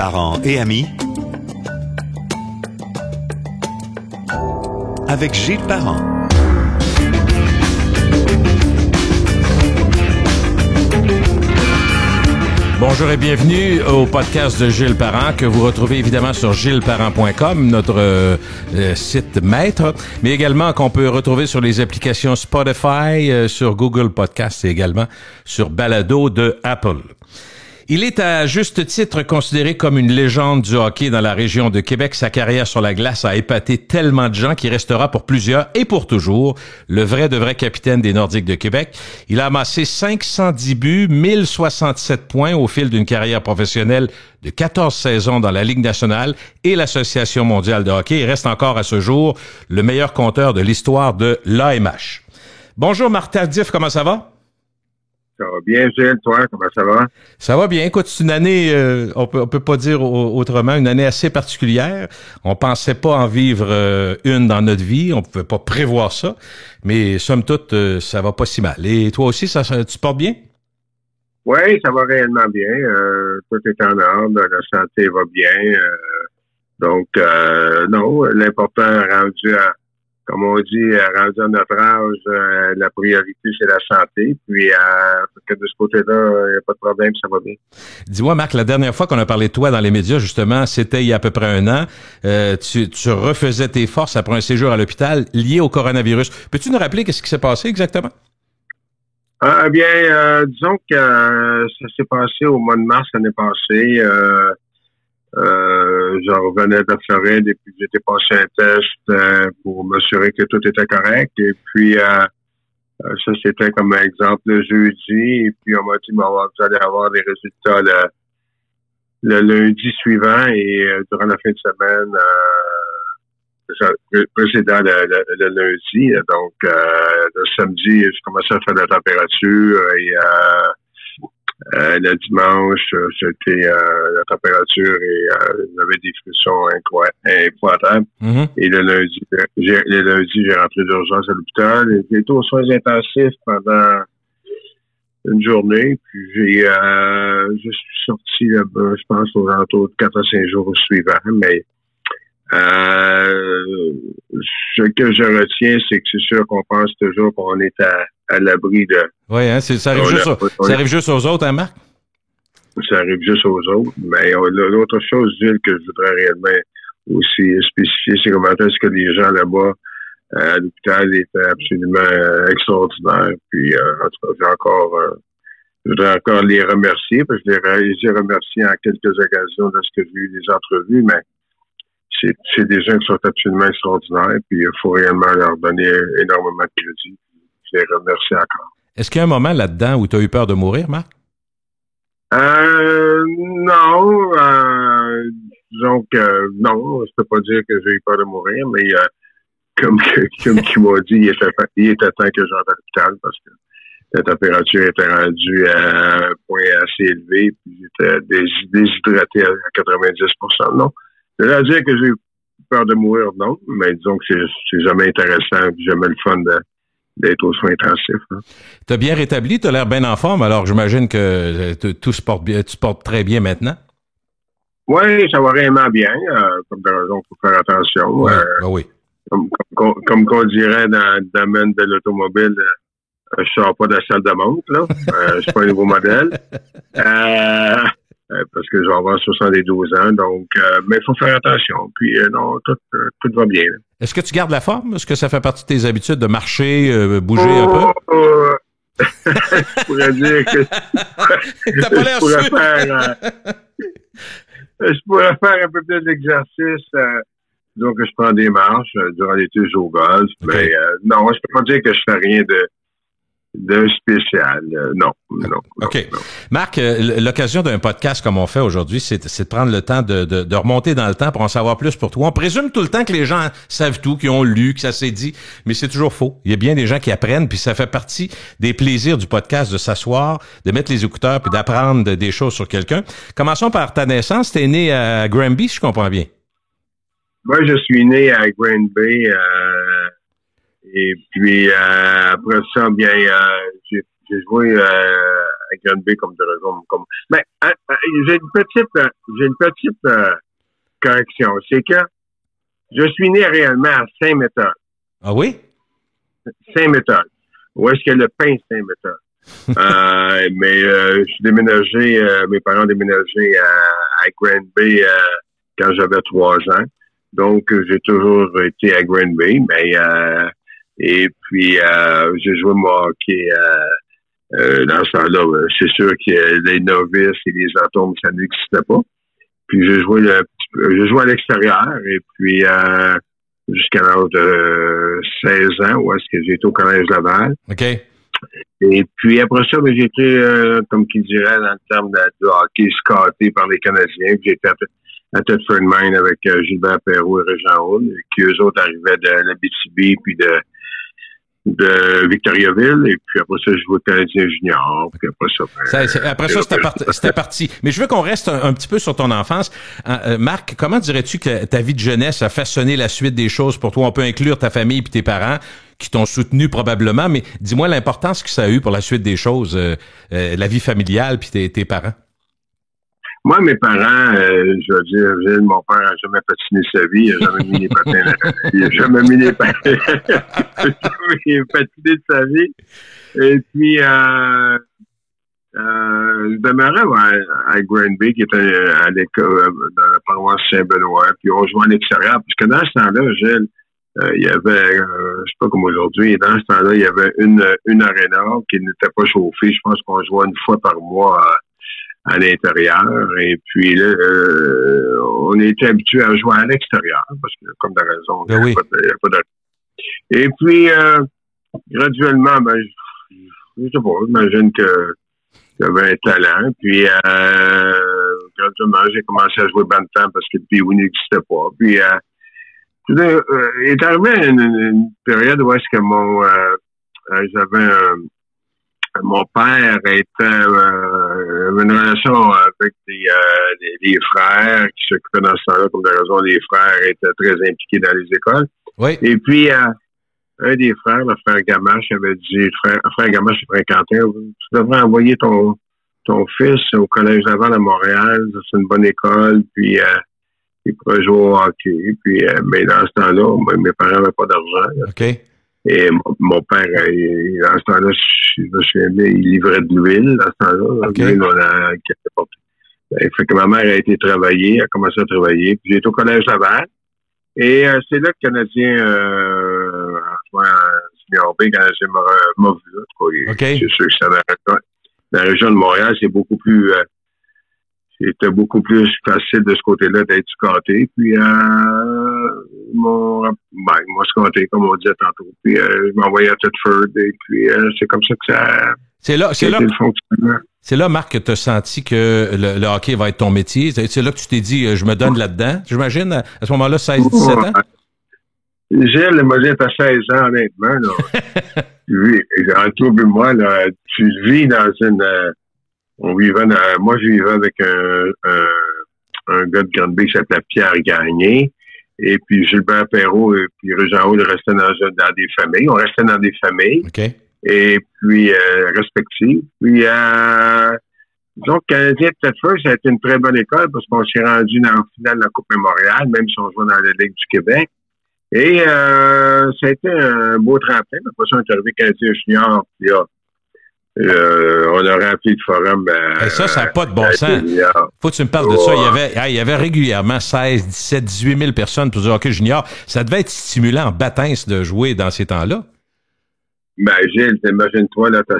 parents et amis avec Gilles Parent. Bonjour et bienvenue au podcast de Gilles Parent que vous retrouvez évidemment sur gillesparent.com, notre site maître, mais également qu'on peut retrouver sur les applications Spotify, sur Google Podcasts et également sur Balado de Apple. Il est à juste titre considéré comme une légende du hockey dans la région de Québec. Sa carrière sur la glace a épaté tellement de gens qu'il restera pour plusieurs et pour toujours le vrai de vrai capitaine des Nordiques de Québec. Il a amassé 510 buts, 1067 points au fil d'une carrière professionnelle de 14 saisons dans la Ligue nationale et l'Association mondiale de hockey. Il reste encore à ce jour le meilleur compteur de l'histoire de l'AMH. Bonjour Marc Tardif, comment ça va? Ça va bien, Gilles, toi, comment ça va? Ça va bien. Écoute, c'est une année, on peut pas dire autrement, une année assez particulière. On pensait pas en vivre une dans notre vie, on pouvait pas prévoir ça, mais somme toute, ça va pas si mal. Et toi aussi, tu te portes bien? Oui, ça va réellement bien. Tout est en ordre, la santé va bien. Donc, non, l'important rendu à, comme on dit, rendu à notre âge, la priorité, c'est la santé. Puis, que de ce côté-là, il n'y a pas de problème, ça va bien. Dis-moi, Marc, la dernière fois qu'on a parlé de toi dans les médias, justement, c'était il y a à peu près un an. Tu refaisais tes forces après un séjour à l'hôpital lié au coronavirus. Peux-tu nous rappeler qu'est-ce qui s'est passé exactement? Disons que ça s'est passé au mois de mars l'année passée. Je revenais de Floride et puis j'étais passé un test pour m'assurer que tout était correct. Et puis ça c'était comme un exemple le jeudi. Et puis on m'a dit vous allez avoir les résultats le lundi suivant et durant la fin de semaine précédent le lundi. Donc le samedi, je commençais à faire la température et le dimanche, c'était la température et j'avais des frissons incroyables. Mm-hmm. Et le lundi, j'ai rentré d'urgence à l'hôpital. J'ai été aux soins intensifs pendant une journée. Puis je suis sorti là-bas, je pense, aux alentours de 4 à 5 jours suivants. Mais ce que je retiens, c'est que c'est sûr qu'on pense toujours qu'on est à l'abri de... Oui, hein, ça arrive juste aux autres, hein, Marc? Ça arrive juste aux autres. Mais l'autre chose, Gilles, que je voudrais réellement aussi spécifier, c'est comment est-ce que les gens là-bas à l'hôpital étaient absolument extraordinaires. Puis, en tout cas, je voudrais encore les remercier, parce que je les ai remerciés en quelques occasions lorsque j'ai eu des entrevues, mais c'est des gens qui sont absolument extraordinaires, puis il faut réellement leur donner énormément de crédit. Je les remercie encore. Est-ce qu'il y a un moment là-dedans où tu as eu peur de mourir, Marc? Non. Disons que non, je peux pas dire que j'ai eu peur de mourir, mais comme qui m'a dit, il était temps que j'entre à l'hôpital parce que la température était rendue à un point assez élevé, puis j'étais déshydraté à 90%. Non. Je veux dire que j'ai eu peur de mourir, non, mais disons que c'est jamais intéressant, jamais le fun d'être aux soins intensifs. Hein. Tu as bien rétabli, tu as l'air bien en forme, alors j'imagine que tout se porte bien, tu te portes très bien maintenant. Oui, ça va réellement bien, comme de raison, il faut faire attention. Oui. Comme qu'on dirait dans le domaine de l'automobile, je sors pas de la salle de montre, là. Je suis pas un nouveau modèle. Parce que je vais avoir 72 ans, donc mais il faut faire attention. Puis non, tout va bien. Là. Est-ce que tu gardes la forme? Est-ce que ça fait partie de tes habitudes de marcher, bouger un peu? Je pourrais dire que T'as pas l'air je pourrais faire un peu plus d'exercice. Disons que je prends des marches durant l'été, je joue au golf. Okay. Mais non, je peux pas dire que je fais rien de spécial. Non. OK. Marc, l'occasion d'un podcast comme on fait aujourd'hui, c'est de prendre le temps de remonter dans le temps pour en savoir plus pour toi. On présume tout le temps que les gens savent tout, qu'ils ont lu, que ça s'est dit, mais c'est toujours faux. Il y a bien des gens qui apprennent, puis ça fait partie des plaisirs du podcast de s'asseoir, de mettre les écouteurs, puis d'apprendre des choses sur quelqu'un. Commençons par ta naissance. T'es né à Granby, si je comprends bien. Moi, je suis né à Granby. Et puis, après ça, bien, j'ai joué à Granby comme de raison. Mais j'ai une petite correction. C'est que je suis né réellement à Saint-Méthode. Ah oui? Saint-Méthode. Où est-ce que le pain Saint-Méthode? Mais je suis déménagé, mes parents ont déménagé à Granby quand j'avais 3 ans. Donc, j'ai toujours été à Granby, mais et puis j'ai joué mon hockey dans ce temps-là. C'est sûr que les novices et les atomes, ça n'existait pas. Puis j'ai joué à l'extérieur et puis jusqu'à l'âge de 16 ans, où est-ce que j'ai été au Collège Laval. OK. Et puis après ça, j'ai été, comme qui dirait dans le terme de hockey, scouté par les Canadiens. Puis j'ai été à Thetford Mine avec Gilbert Perrault et Régent Houle, qui eux autres arrivaient de l'Abitibi puis de Victoriaville, et puis après ça, je jouais au Canadien junior, puis après ça... C'était parti. Mais je veux qu'on reste un petit peu sur ton enfance. Marc, comment dirais-tu que ta vie de jeunesse a façonné la suite des choses pour toi? On peut inclure ta famille puis tes parents, qui t'ont soutenu probablement, mais dis-moi l'importance que ça a eu pour la suite des choses, la vie familiale puis tes parents. Moi, mes parents, je veux dire, Gilles, mon père n'a jamais patiné sa vie, il n'a jamais mis les patins, il n'a jamais mis les patins, il a patiné de sa vie. Et puis, je demeurais à Granby, qui était à l'école, dans la paroisse Saint-Benoît, puis on jouait à l'extérieur, parce que dans ce temps-là, Gilles, il y avait, je sais pas comme aujourd'hui, dans ce temps-là, il y avait une aréna qui n'était pas chauffée. Je pense qu'on jouait une fois par mois à l'intérieur. Et puis là, on était habitué à jouer à l'extérieur, parce que, comme de raison, il n'y a pas de... Et puis, graduellement, je sais pas, j'imagine que j'avais un talent. Puis, graduellement, j'ai commencé à jouer bantam parce que le Pee-Wee n'existait pas. Puis, il est arrivé une période où est-ce que mon père avait une relation avec des frères qui s'occupaient dans ce temps-là, comme de raison, les frères étaient très impliqués dans les écoles. Oui. Et puis, un des frères, le frère Gamache, avait dit, frère Gamache et frère Quentin, tu devrais envoyer ton fils au Collège Laval à Montréal, c'est une bonne école, puis il pourrait jouer au hockey. Puis, mais dans ce temps-là, mes parents n'avaient pas d'argent. OK. Et mon père, dans ce temps-là, je me souviens bien, il livrait de l'huile dans ce temps-là. Okay. Fait que ma mère a été travailler, a commencé à travailler. Puis j'ai été au Collège Laval. Et c'est là que le Canadien, Junior B, Canadien m'a vu. Okay. C'est sûr que ça dans la région de Montréal, c'était beaucoup plus facile de ce côté-là d'être scoté. Puis, ils m'ont scoté, comme on disait tantôt. Puis, je m'envoyais à Thetford. Et puis, c'est comme ça que ça C'est là, Marc, que tu as senti que le hockey va être ton métier. C'est là que tu t'es dit, je me donne là-dedans, j'imagine, à ce moment-là, 16-17 ans? Gilles, moi, j'étais à 16 ans, honnêtement. Là. En tout cas, moi, là, tu vis dans une... moi, je vivais avec un gars de Granby qui s'appelait Pierre Gagné. Et puis Gilbert Perrault et puis Régent Houle restaient dans des familles. On restait dans des familles. Okay. Et puis respectives. Puis disons que Canadien de Thetford, ça a été une très bonne école parce qu'on s'est rendu dans la finale de la Coupe Mémorial, même si on jouait dans la Ligue du Québec. Et ça a été un beau tremplin. Après ça, on est arrivé Canadien junior. Puis on a rempli le forum. Ça n'a pas de bon sens. Faut que tu me parles de ça. Il y avait régulièrement 16, 17, 18 000 personnes pour du hockey junior. Ça devait être stimulant en bâtins de jouer dans ces temps-là. Ben, Gilles, imagine-toi, là, t'as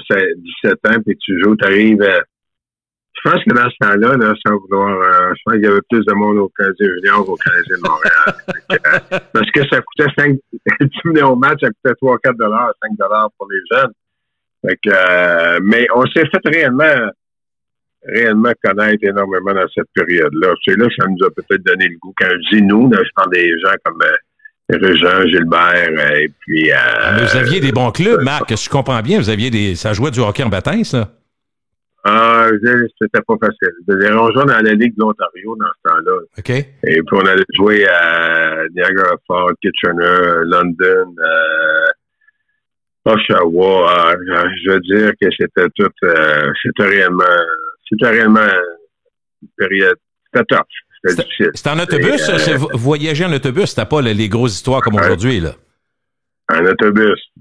17 ans, puis tu joues, t'arrives. Je pense que dans ce temps-là, là, sans vouloir, je pense qu'il y avait plus de monde au Canadien junior qu'au Canadien de Montréal. Parce que ça coûtait 5, tu venais au match, ça coûtait 3-4 $, 5 $ pour les jeunes. Fait que, mais on s'est fait réellement connaître énormément dans cette période-là. C'est là que ça nous a peut-être donné le goût. Quand je dis nous, là, je parle des gens comme Régent, Gilbert, et puis... mais vous aviez des bons clubs, Marc, si je comprends bien, ça jouait du hockey en bâtins, ça? C'était pas facile. On jouait dans la Ligue de l'Ontario dans ce temps-là. OK. Et puis on allait jouer à Niagara Falls, Kitchener, London, Oshawa, je veux dire que c'était tout, c'était réellement une période, c'était tough, c'était difficile. C'était en autobus, voyager en autobus, c'était pas les grosses histoires comme aujourd'hui, là. En autobus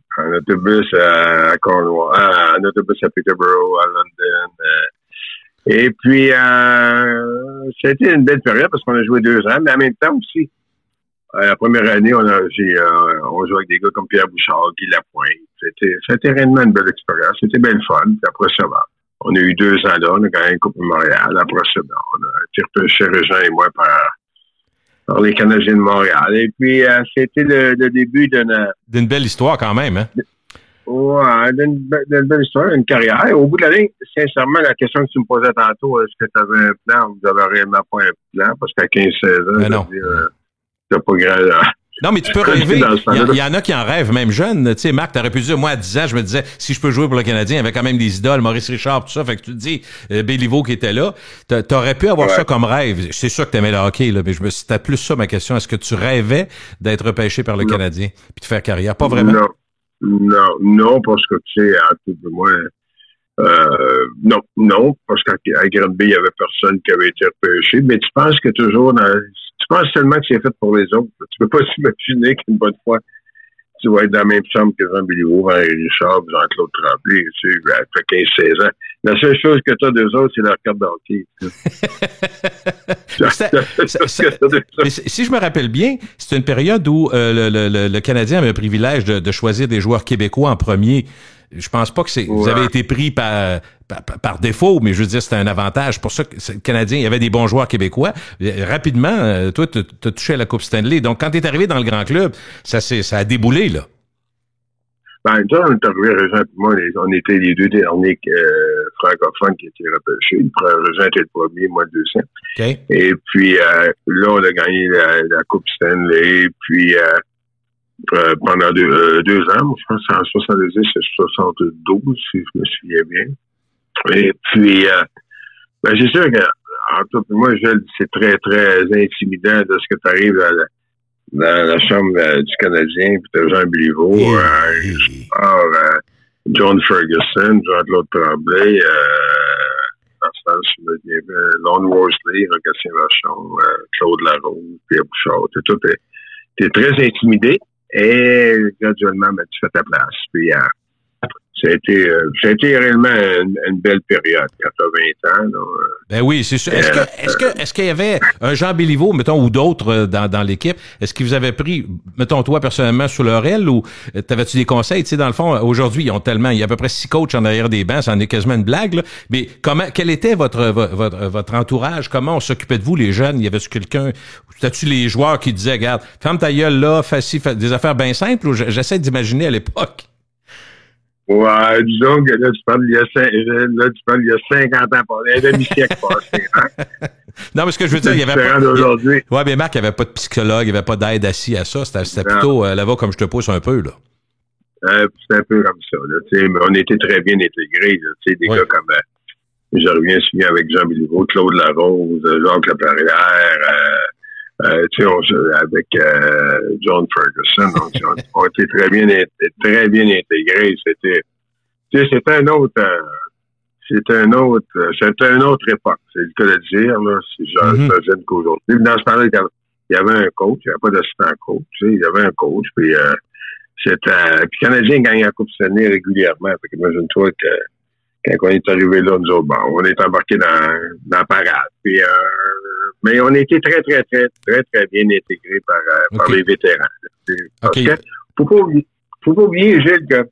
à Cornwall, en autobus à Peterborough, à London. Et puis, c'était une belle période parce qu'on a joué 2 ans, mais en même temps aussi, la première année, on jouait avec des gars comme Pierre Bouchard, Guy Lapointe. C'était réellement une belle expérience. C'était bien le fun. Puis après ça, on a eu 2 ans là, on a gagné une Coupe de Montréal. Après ça, on a été repêchés, Régent et moi, par les Canadiens de Montréal. Et puis, c'était le début d'une belle histoire quand même, hein? Ouais, d'une belle histoire, une carrière. Et au bout de la ligne, sincèrement, la question que tu me posais tantôt, est-ce que tu avais un plan ou vous n'avez réellement pas un plan? Parce qu'à 15-16 ans, t'as pas grand... Non, mais tu peux rêver. Il y en a qui en rêvent, même jeunes. Tu sais, Marc, t'aurais pu dire, moi, à 10 ans, je me disais, si je peux jouer pour le Canadien, il y avait quand même des idoles, Maurice Richard, tout ça. Fait que tu te dis, Béliveau qui était là. T'aurais pu avoir ça comme rêve. C'est sûr que t'aimais le hockey, là, mais c'était plus ça ma question. Est-ce que tu rêvais d'être repêché par le Canadien puis de faire carrière? Pas vraiment? Non, parce que, tu sais, en tout cas, moi, non, parce qu'à Granby, il y avait personne qui avait été repêché. Mais tu penses que toujours tu penses seulement que c'est fait pour les autres. Tu peux pas s'imaginer qu'une bonne fois, tu vas être dans la même chambre que Jean Béliveau, Henri Richard, Jean-Claude Tremblay, tu sais, après 15-16 ans. La seule chose que tu as d'eux autres, c'est leur carte d'hockey. Mais si je me rappelle bien, c'est une période où le Canadien avait le privilège de choisir des joueurs québécois en premier. Je pense pas que vous avez été pris par défaut, mais je veux dire, c'était un avantage. Pour ça que le Canadien, il y avait des bons joueurs québécois. Rapidement, toi, t'as touché à la Coupe Stanley. Donc, quand t'es arrivé dans le grand club, ça a déboulé, là. Ben, déjà, on est arrivé, Régent et moi, on était les 2 derniers francophones qui étaient repêchés. Régent était le premier, moi le deuxième. Okay. Et puis, là, on a gagné la Coupe Stanley. Puis, pendant 2 ans, je pense que c'est en 72, c'est 72, si je me souviens bien. Et puis, c'est sûr que, en tout cas, moi, c'est très, très intimidant de ce que tu arrives dans la chambre du Canadien, puis t'as Jean Béliveau, John Ferguson, Jean-Claude Tremblay, dans ce sens, je me souviens, Lon Worsley, Rocassin Vachon, Claude Larose, Pierre Bouchard, t'es très intimidé. Et graduellement, tu fais ta place. Puis, ça a été réellement une belle période quand t'as 20 ans. Là. Ben oui, c'est sûr. Est-ce qu'il y avait un Jean Béliveau, mettons, ou d'autres dans l'équipe? Est-ce qu'ils vous avaient pris, mettons, toi, personnellement, sous leur aile, ou t'avais-tu des conseils? Tu sais, dans le fond, aujourd'hui, il y a à peu près 6 coachs en arrière des bancs, ça en est quasiment une blague, là. Mais quel était votre entourage? Comment on s'occupait de vous, les jeunes? Y avait-tu quelqu'un, t'as-tu les joueurs qui disaient, regarde, ferme ta gueule là, fais des affaires bien simples, ou j'essaie d'imaginer à l'époque? Ouais, disons que là, tu parles il y a 50 ans, un demi-siècle passé. Hein? Non, mais ce que je veux dire, il y avait pas... d'aujourd'hui. Ouais, mais Marc, il n'y avait pas de psychologue, il n'y avait pas d'aide assis à ça. C'était plutôt là-bas comme je te pousse un peu, là. C'était un peu comme ça, là. Mais on était très bien intégrés, là. Tu sais, des gars comme... je reviens souvent avec Jean Béliveau, Claude Larose, Jacques Laperrière, avec John Ferguson, on était très bien intégrés. C'était une autre époque. C'est le cas de dire, là. J'imagine qu'aujourd'hui, dans ce temps-là, il y avait un coach, il n'y avait pas d'assistant coach, il y avait un coach, puis puis le Canadien gagnait la Coupe Stanley régulièrement. Fait qu'imagine-toi que quand on est arrivé là, nous autres, on est embarqués dans la parade. Puis, mais on était très, très, très, très, très bien intégrés par les vétérans. Parce que faut pas oublier, Gilles, que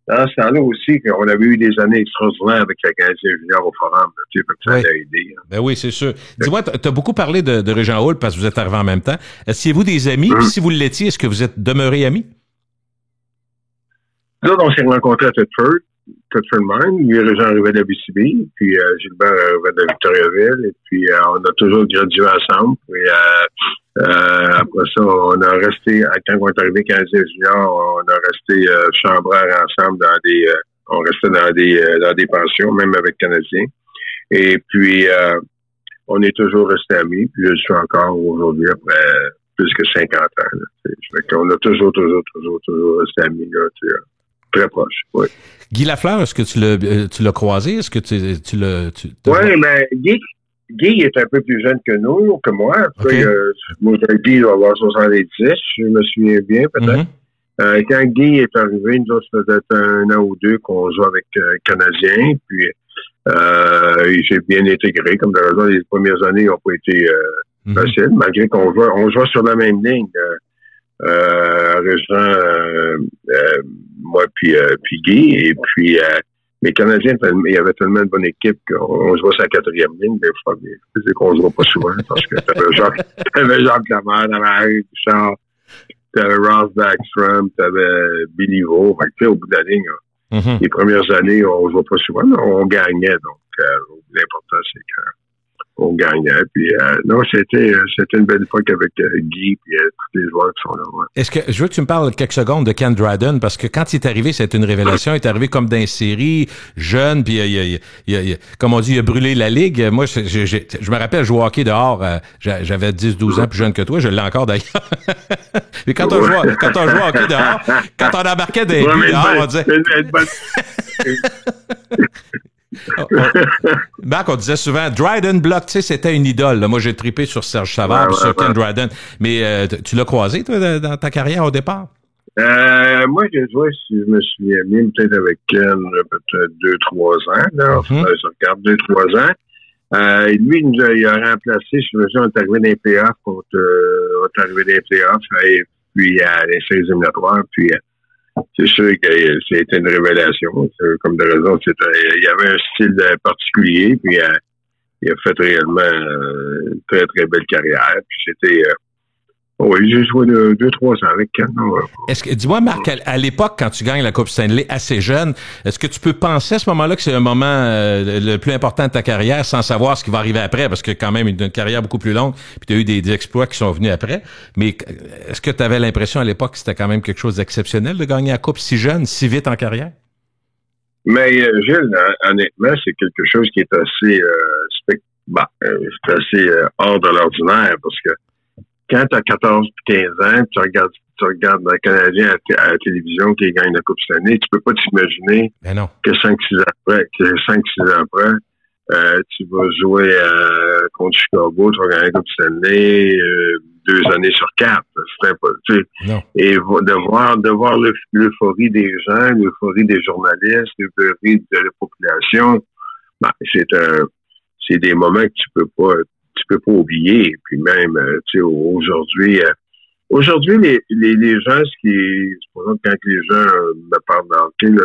dans ce temps-là aussi, on avait eu des années extraordinaires avec la Canadien junior au Forum. Fait que ça a aidé. Ben oui, c'est sûr. Dis-moi, t'as beaucoup parlé de Régent Hall parce que vous êtes arrivés en même temps. Étiez-vous des amis? Puis si vous l'étiez, est-ce que vous êtes demeurés amis? Là, on s'est rencontrés à Thetford Mine. Lui, Régent arrivait d'Abitibi, puis Gilbert arrivait de Victoriaville, et puis on a toujours gradué ensemble. Puis après ça, on a resté, quand on est arrivé Canadien junior, on a resté chambreurs ensemble on restait dans des pensions, même avec Canadiens. Et puis, on est toujours restés amis, puis je suis encore aujourd'hui après plus que 50 ans. Là, on a toujours resté amis, là, très proche, oui. Guy Lafleur, est-ce que tu l'as croisé? Est-ce que tu l'as... Oui, mais Guy est un peu plus jeune que moi. Okay. Moi, Guy doit avoir 70, je me souviens bien, peut-être. Quand Guy est arrivé, nous autres, ça faisait 1 an ou 2 qu'on joue avec Canadien, puis il s'est bien intégré. Comme de raison, les premières années n'ont pas été faciles, malgré qu'on joue sur la même ligne. Régent, moi puis Guy, et puis les Canadiens, il y avait tellement de bonne équipe qu'on jouait sur la 4e ligne, mais il faut qu'on ne joue pas souvent, parce que t'avais Jacques Lamar, t'avais Harry Bouchard, t'avais Ross Backstrom, t'avais Billy Vaux. Fait que, au bout de la ligne, les premières années, on ne jouait pas souvent, mais on gagnait, donc l'important, c'est qu'on gagnait. Puis non, c'était une belle époque avec Guy et tous les joueurs qui sont là. Ouais. Est-ce que je veux que tu me parles quelques secondes de Ken Dryden, parce que quand il est arrivé, c'était une révélation. Il est arrivé comme dans une série, jeune, puis comme on dit, il a brûlé la ligue. Moi, je me rappelle jouer au hockey dehors. J'avais 10-12 ans plus jeune que toi. Je l'ai encore d'ailleurs. Mais quand on jouait au hockey dehors, quand on embarquait des buts dehors, on disait... Marc, on disait souvent Dryden Block, tu sais, c'était une idole. Là. Moi, j'ai trippé sur Serge Savard, sur Ken Dryden. Mais tu l'as croisé, toi, dans ta carrière au départ? Moi, j'ai joué, si je me souviens bien, peut-être avec Ken, peut-être 2-3 ans. Là. Je regarde 2-3 ans. Lui, il a remplacé, je me souviens, on est arrivé dans les playoffs et puis à les 16 éliminatoires, puis c'est sûr que c'était une révélation. Comme de raison, il y avait un style particulier, puis il a fait réellement une très, très belle carrière. Puis c'était... oui, j'ai joué 2-3 ans avec Ken. Dis-moi, Marc, à l'époque, quand tu gagnes la Coupe Stanley assez jeune, est-ce que tu peux penser à ce moment-là que c'est un moment le plus important de ta carrière sans savoir ce qui va arriver après? Parce que quand même, une carrière beaucoup plus longue, puis tu as eu des exploits qui sont venus après. Mais est-ce que tu avais l'impression à l'époque que c'était quand même quelque chose d'exceptionnel de gagner la Coupe si jeune, si vite en carrière? Mais Gilles, honnêtement, c'est quelque chose qui est assez, c'est assez hors de l'ordinaire, parce que quand tu as 14 et 15 ans, tu regardes le Canadien à la télévision qui gagne la Coupe Stanley, tu peux pas t'imaginer que 5-6 ans après, tu vas jouer contre Chicago, tu vas gagner la Coupe Stanley 2 années sur 4. C'est impossible. Et de voir l'euphorie des gens, l'euphorie des journalistes, l'euphorie de la population, c'est des moments que tu peux pas oublier. Puis même, tu sais, aujourd'hui, les gens, par exemple, quand les gens me parlent d'hockey, là,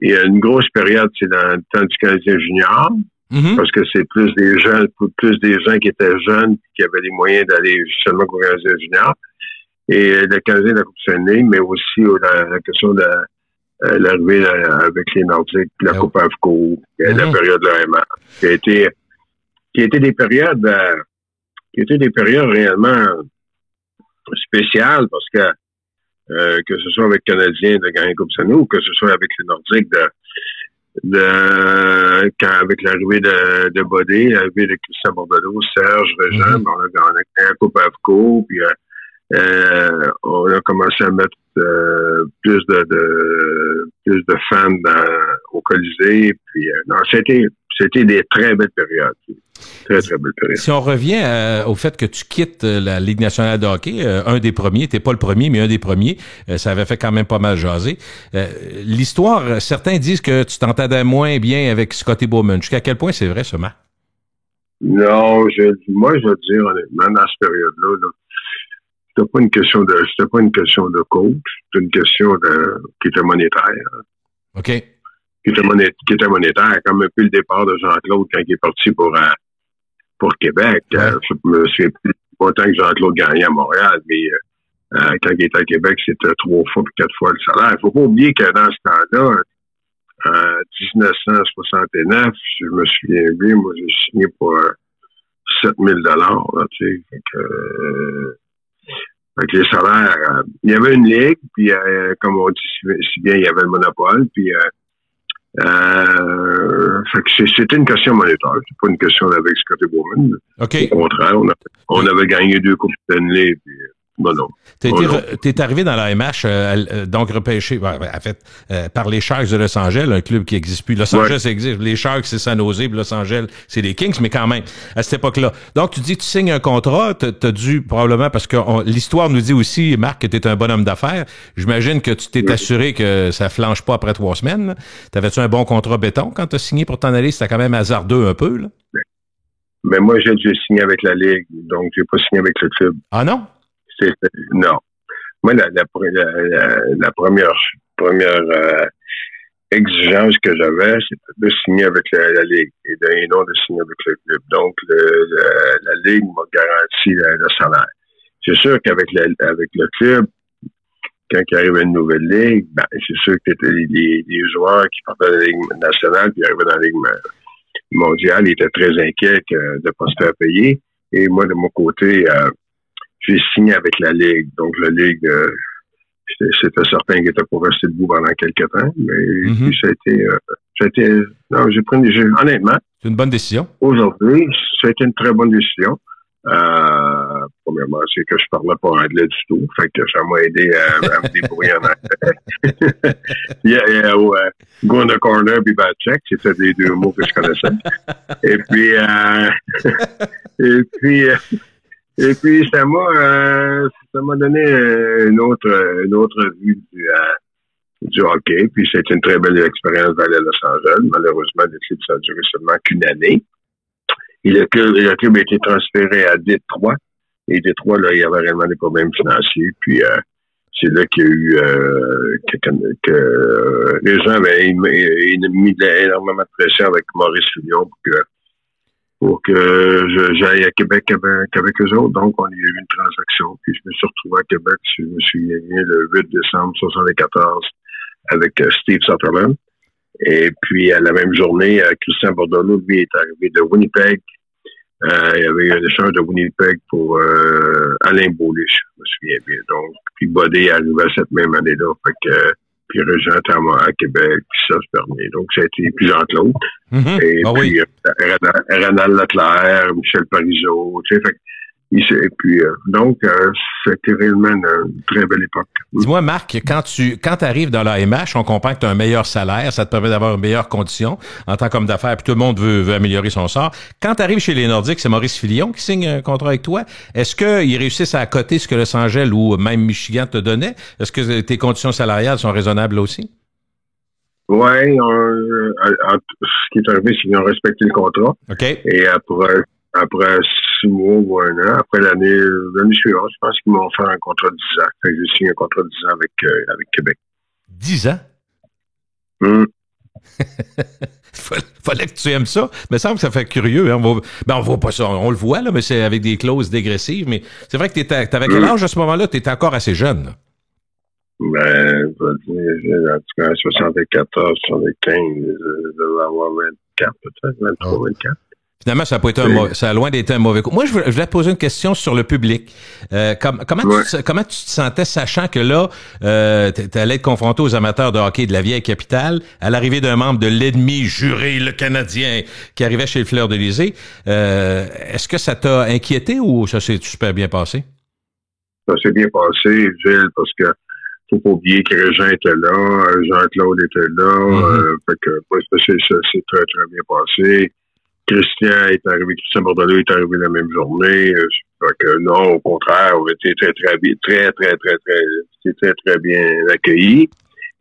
il y a une grosse période, c'est dans le temps du Canadien junior, parce que c'est plus des gens qui étaient jeunes, qui avaient les moyens d'aller seulement au Canadien junior. Et le Canadien de la Coupe Stanley, mais aussi la question de l'arrivée avec les Nordiques, la Coupe AFCO, la période de l'AMA, qui a été des périodes réellement spéciales, parce que ce soit avec les Canadiens de gagner Coupe Stanley ou que ce soit avec les Nordiques avec l'arrivée de Bodé, l'arrivée de Christian Bordelot, Serge, Régent, on a gagné la Coupe AFCO, puis on a commencé à mettre plus de fans au Colisée, puis non, c'était des très belles périodes. Très, très belles périodes. Si on revient au fait que tu quittes la Ligue nationale de hockey, un des premiers, t'es pas le premier, mais un des premiers, ça avait fait quand même pas mal jaser. L'histoire, certains disent que tu t'entendais moins bien avec Scotty Bowman. Jusqu'à quel point c'est vrai, ce Marc? Non, moi, je veux dire, honnêtement, dans cette période-là, c'était pas une question de coach, c'était une question qui était monétaire. OK. Qui était monétaire, comme un peu le départ de Jean-Claude quand il est parti pour Québec. Je me souviens plus autant que Jean-Claude gagnait à Montréal, mais quand il était à Québec, c'était 3 fois ou 4 fois le salaire. Il faut pas oublier que dans ce temps-là, en 1969, je me souviens bien, moi j'ai signé pour 7 000 $, tu sais. Fait que les salaires, il y avait une ligue, puis comme on dit si bien, il y avait le monopole, puis fait que c'était une question monétaire, c'est pas une question avec Scotty Bowman. Okay. Au contraire, on avait gagné 2 Coupes Stanley, puis non. T'es arrivé dans la MH, donc repêché, en fait, par les Sharks de Los Angeles, un club qui n'existe plus. Los Angeles existe. Les Sharks, c'est San Jose, puis Los Angeles, c'est les Kings, mais quand même, à cette époque-là. Donc, tu dis que tu signes un contrat, t'as dû probablement, parce que l'histoire nous dit aussi, Marc, que t'es un bonhomme d'affaires. J'imagine que tu t'es assuré que ça flanche pas après 3 semaines. Là. T'avais-tu un bon contrat béton quand t'as signé pour t'en aller? C'était quand même hasardeux un peu, là. Mais moi, j'ai signé avec la Ligue, donc j'ai pas signé avec le club. Ah non? Non. Moi, la première exigence que j'avais, c'était de signer avec la Ligue et non de signer avec le club. Donc, la Ligue m'a garanti le salaire. C'est sûr qu'avec le club, quand il arrive une nouvelle ligue, c'est sûr que les joueurs qui partaient de la Ligue nationale puis arrivaient dans la Ligue mondiale étaient très inquiets de ne pas se faire payer. Et moi, de mon côté, j'ai signé avec la Ligue. Donc, la Ligue, c'était certain qu'il était pour rester debout pendant quelques temps. Mais puis honnêtement. C'est une bonne décision. Aujourd'hui, ça a été une très bonne décision. Premièrement, c'est que je parlais pas anglais du tout. Fait que ça m'a aidé à me débrouiller en anglais. Go in the corner, be bad check. C'était les 2 mots que je connaissais. Et puis, ça m'a donné une autre vue du hockey. Puis, c'était une très belle expérience d'aller à Los Angeles. Malheureusement, l'équipe, ça a duré seulement qu'une année. Et le club a été transféré à Détroit. Et Détroit, là, il y avait réellement des problèmes financiers. Puis, c'est là qu'il y a eu que les gens avaient mis énormément de pression avec Maurice Fillon pour que j'aille à Québec avec eux autres. Donc, on y a eu une transaction. Puis, je me suis retrouvé à Québec, si je me souviens bien, le 8 décembre 1974 avec Steve Sutherland. Et puis, à la même journée, Christian Bordeleau, lui, est arrivé de Winnipeg. Il y avait eu un échange de Winnipeg pour Alain Beaulieu, je me souviens bien. Donc, puis Bodé est arrivé cette même année-là. Fait que, puis Régent à Québec, puis ça se permet. Donc, ça a été plus Jean-Claude. Et puis, Renald Leclerc, Michel Parizeau, tu sais, fait et puis, donc, c'était réellement une très belle époque. Dis-moi, Marc, quand tu arrives dans la MH, on comprend que tu as un meilleur salaire, ça te permet d'avoir une meilleure condition en tant qu'homme d'affaires, puis tout le monde veut améliorer son sort. Quand tu arrives chez les Nordiques, c'est Maurice Fillon qui signe un contrat avec toi. Est-ce qu'ils réussissent à accoter ce que Los Angeles ou même Michigan te donnait? Est-ce que tes conditions salariales sont raisonnables aussi? Oui, ce qui est arrivé, c'est qu'ils ont respecté le contrat. OK. Et après 6 mois ou 1 an, après l'année suivante, je pense qu'ils m'ont fait un contrat de 10 ans. Fait que j'ai signé un contrat de 10 ans avec Québec. 10 ans? Fallait que tu aimes ça. Mais ça me semble que ça fait curieux. Hein. On voit pas ça. On le voit, là, mais c'est avec des clauses dégressives. Mais c'est vrai que t'avais quel âge à ce moment-là? T'étais encore assez jeune, là. Ben, je vais dire, en tout cas, 74, 75, je devais avoir 24, peut-être, 23, 24. Finalement, ça a loin d'être un mauvais coup. Moi, je voulais te poser une question sur le public. Comment tu te sentais, sachant que là, tu allais être confronté aux amateurs de hockey de la vieille capitale, à l'arrivée d'un membre de l'ennemi juré, le Canadien, qui arrivait chez le Fleur-de-Lysée. Est-ce que ça t'a inquiété ou ça s'est super bien passé? Ça s'est bien passé, Gilles, parce que faut pas oublier que Régent était là, Jean-Claude était là, fait que ça s'est très, très bien passé. Christian Christian Bordelot est arrivé la même journée. Fait que non, au contraire, on était très bien accueillis.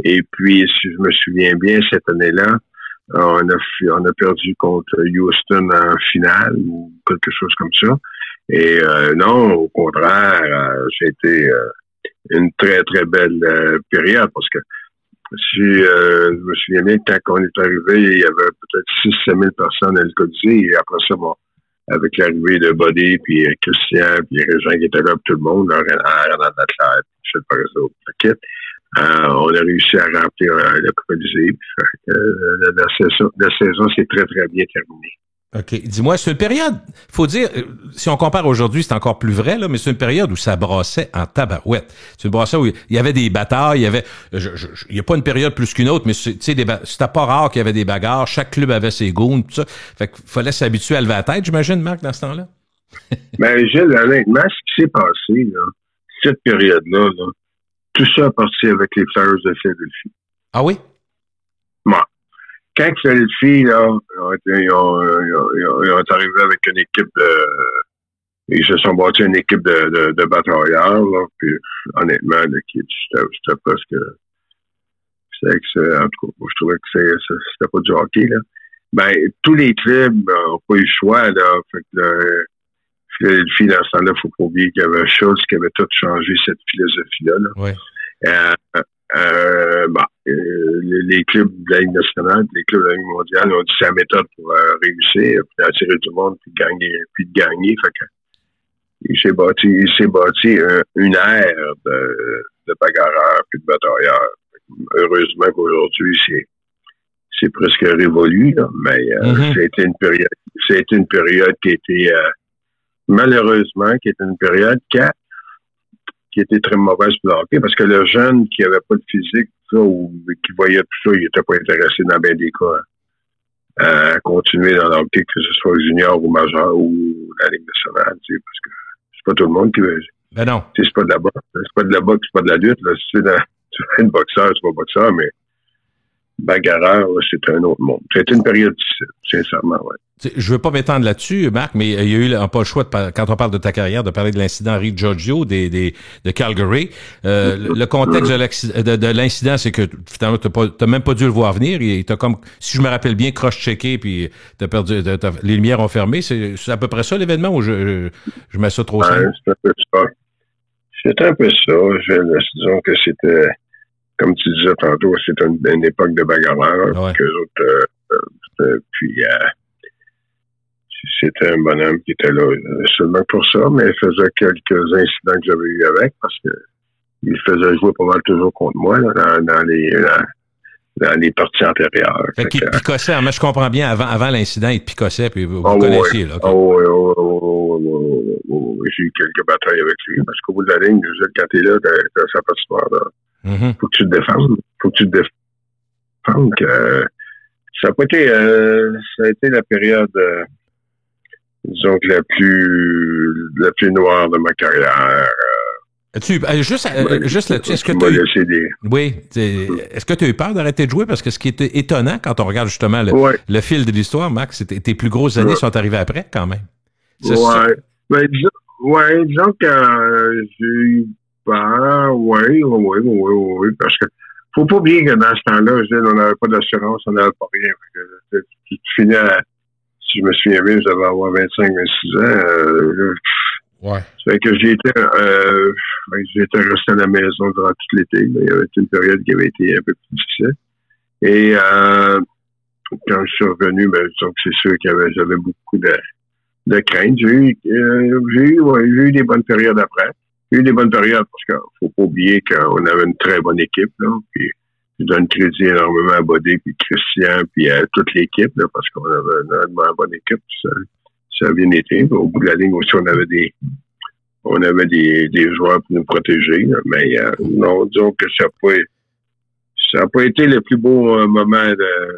Et puis, si je me souviens bien, cette année-là, on a perdu contre Houston en finale ou quelque chose comme ça. Et non, au contraire, c'était une très, très belle période parce que si je me souviens bien, quand on est arrivé, il y avait peut-être 6-7 000 personnes à le Colisée. Et après ça, bon, avec l'arrivée de Bodé, puis Christian, puis Régent qui était là, puis tout le monde, Renald Leclerc, Michel Parizeau, on a réussi à remplir le Colisée. La saison s'est très, très bien terminée. OK. Dis-moi, c'est une période, faut dire, si on compare aujourd'hui, c'est encore plus vrai, là, mais c'est une période où ça brassait en tabarouette. C'est une brassée où il y avait des batailles, il y a pas une période plus qu'une autre, mais tu sais, c'était pas rare qu'il y avait des bagarres, chaque club avait ses goons, tout ça. Fait qu'il fallait s'habituer à lever la tête, j'imagine, Marc, dans ce temps-là? Ben, Gilles, honnêtement, ce qui s'est passé, là, cette période-là, là, tout ça a parti avec les Flyers de Philadelphie. Ah oui? Bon. Quand Philadelphie, là, ils ont arrivé avec une équipe ils se sont bâtis une équipe de batailleurs, là, puis honnêtement, l'équipe, c'était presque... En tout cas, moi, je trouvais que c'était pas du hockey, là. Ben, tous les clubs n'ont pas eu le choix, là. Fait que Philadelphie, dans ce temps-là, faut pas oublier qu'il y avait Schultz qui avait tout changé cette philosophie-là, là. Oui. Les clubs de la Ligue nationale, les clubs de la Ligue mondiale ont dit c'est la méthode pour réussir, puis attirer tout le monde, puis de gagner. Fait que il s'est bâti une ère de bagarreurs puis de batailleurs. Heureusement qu'aujourd'hui, c'est presque révolu, là, mais c'était une période qui était malheureusement une période qui était très mauvaise pour le hockey, parce que le jeune qui avait pas de physique, ça, ou qui voyait tout ça, il était pas intéressé dans bien des cas à continuer dans le hockey, que ce soit junior ou majeur ou la Ligue nationale, tu sais, parce que c'est pas tout le monde qui veut. Ben non. C'est pas de la boxe, c'est pas de la boxe, c'est pas de la lutte, là. Si tu es un boxeur, c'est pas boxeur, mais bagarreur, là, c'est un autre monde. C'était une période difficile, sincèrement, ouais. Je veux pas m'étendre là-dessus, Marc, mais il y a eu pas le choix, quand on parle de ta carrière, de parler de l'incident Henri Giorgio de Calgary. Le contexte de l'incident, c'est que finalement, t'as même pas dû le voir venir. Il t'a comme, si je me rappelle bien, cross-checké, puis t'as perdu, les lumières ont fermé. C'est à peu près ça l'événement, ou je mets ça trop simple? C'est un peu ça. C'était un peu ça. Disons que c'était, comme tu disais tantôt, c'était une époque de bagarreurs. Ouais. C'était un bonhomme qui était là seulement pour ça, mais il faisait quelques incidents que j'avais eu avec, parce que il faisait jouer pas mal toujours contre moi là, dans les parties antérieures. Fait qu'il picossait, mais je comprends bien, avant l'incident, il te picossait, puis vous connaissiez, là. J'ai eu quelques batailles avec lui, parce qu'au bout de la ligne, quand t'es là, t'as sa patinoire, là. Faut que tu te défendes. Ça a été la période, disons que la plus noire de ma carrière. Juste là-dessus, est-ce que tu est-ce que tu as eu peur d'arrêter de jouer? Parce que ce qui était étonnant quand on regarde justement le fil de l'histoire, Max, c'était tes plus grosses années sont arrivées après, quand même. Disons que j'ai eu peur, oui, parce que faut pas oublier que dans ce temps-là, on n'avait pas d'assurance, on n'avait pas rien. Tu finis si je me souviens bien, je devais avoir 25-26 ans. Ouais. C'est que j'étais resté à la maison durant tout l'été. Il y avait une période qui avait été un peu plus difficile. Et quand je suis revenu, donc c'est sûr que j'avais beaucoup de crainte. J'ai eu des bonnes périodes après. J'ai eu des bonnes périodes parce qu'il faut pas oublier qu'on avait une très bonne équipe, là. Puis je donne crédit énormément à Bodé, puis Christian, puis à toute l'équipe, là, parce qu'on avait une bonne équipe. Ça a bien été. Au bout de la ligne aussi, on avait des joueurs pour nous protéger, là. Mais non, disons que ça n'a pas été le plus beau moment de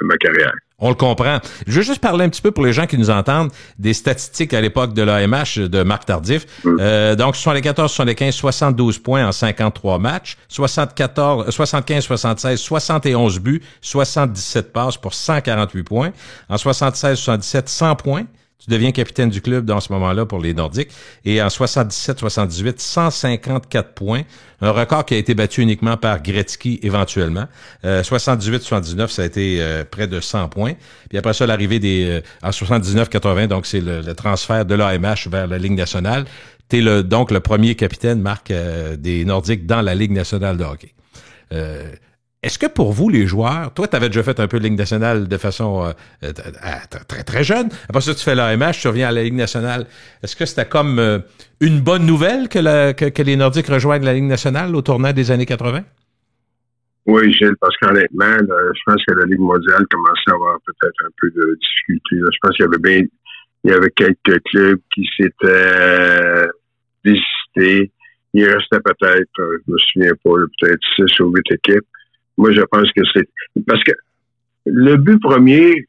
ma carrière. On le comprend. Je veux juste parler un petit peu pour les gens qui nous entendent des statistiques à l'époque de l'AMH de Marc Tardif. Donc, 74-75, 72 points en 53 matchs, 75-76, 71 buts, 77 passes pour 148 points. En 76-77, 100 points. Tu deviens capitaine du club dans ce moment-là pour les Nordiques. Et en 77-78, 154 points. Un record qui a été battu uniquement par Gretzky éventuellement. 78-79, ça a été près de 100 points. Puis après ça, l'arrivée en 79-80, donc c'est le transfert de l'AMH vers la Ligue nationale. T'es donc le premier capitaine, Marc, des Nordiques dans la Ligue nationale de hockey. Est-ce que pour vous, les joueurs, toi, tu avais déjà fait un peu de Ligue nationale de façon très, très jeune. Après ça, tu fais l'AMH, tu reviens à la Ligue nationale. Est-ce que c'était comme une bonne nouvelle que les Nordiques rejoignent la Ligue nationale au tournant des années 80? Oui, Gilles, parce qu'honnêtement, je pense que la Ligue mondiale commençait à avoir peut-être un peu de difficultés. Je pense qu'il y avait quelques clubs qui s'étaient désistés. Il restait peut-être, je me souviens pas, peut-être 6 ou 8 équipes. Moi, je pense que c'est parce que le but premier,